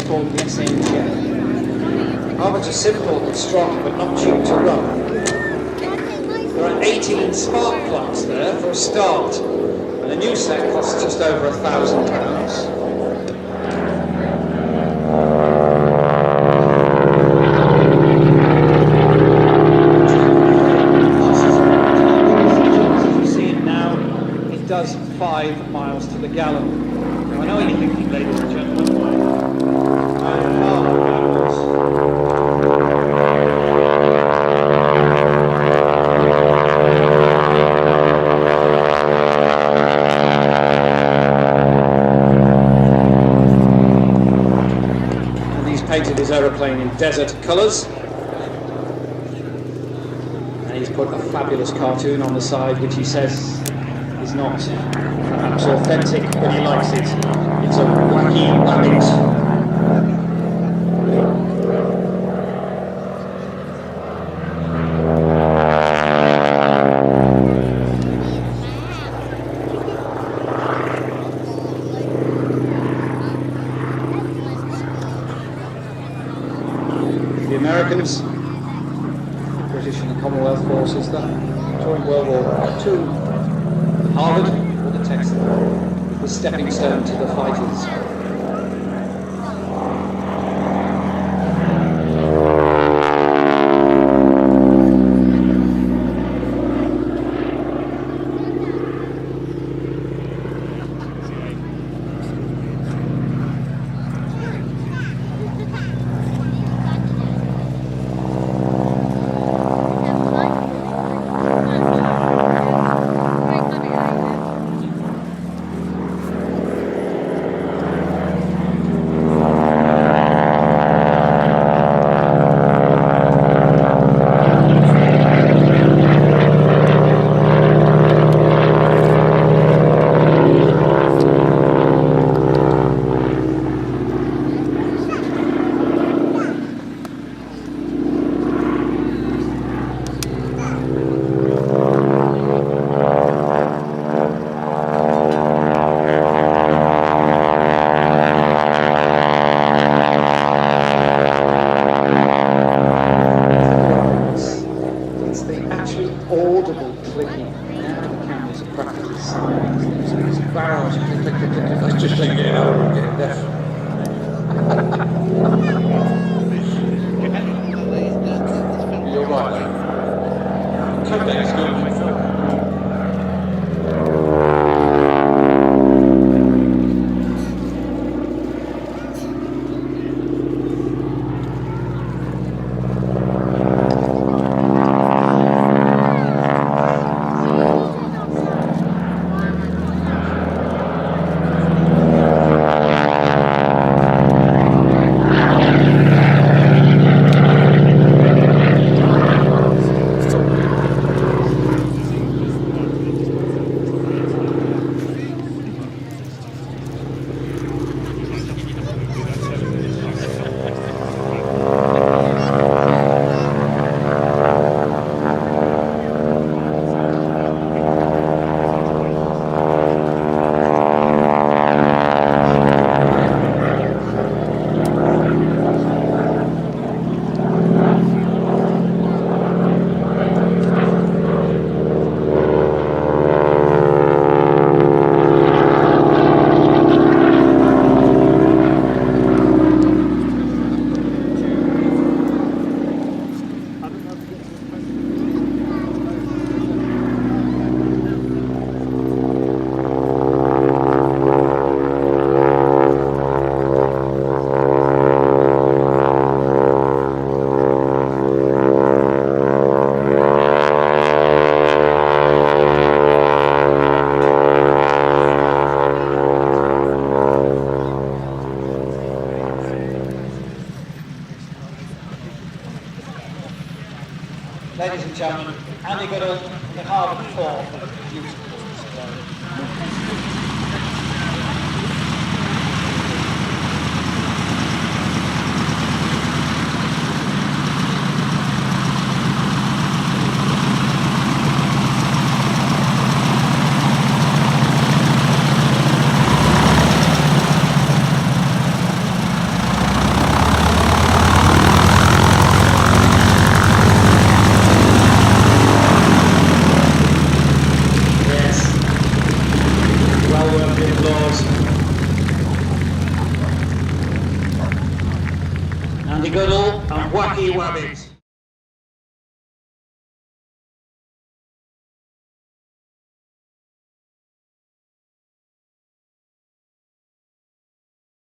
called the SNJ. Harvards are simple and strong, but not cheap to run. There are 18 spark plugs there for a start, and the new set costs just over £1,000. Does 5 miles to the gallon. Now I know you're thinking, ladies and gentlemen, and he's painted his aeroplane in desert colours. And he's put a fabulous cartoon on the side which he says is not perhaps authentic, but he likes it. It's a wacky rabbit. The Americans, British and Commonwealth forces that during World War II, Harvard, or the text, the stepping stone to the fighters. Let's just take it out and get it deaf. You're right, mate. Codec's good, mate. Ladies and gentlemen, Andy Goodall, the Harvard 4. Beautiful display. Goody Goodle and Wacky Wabbit.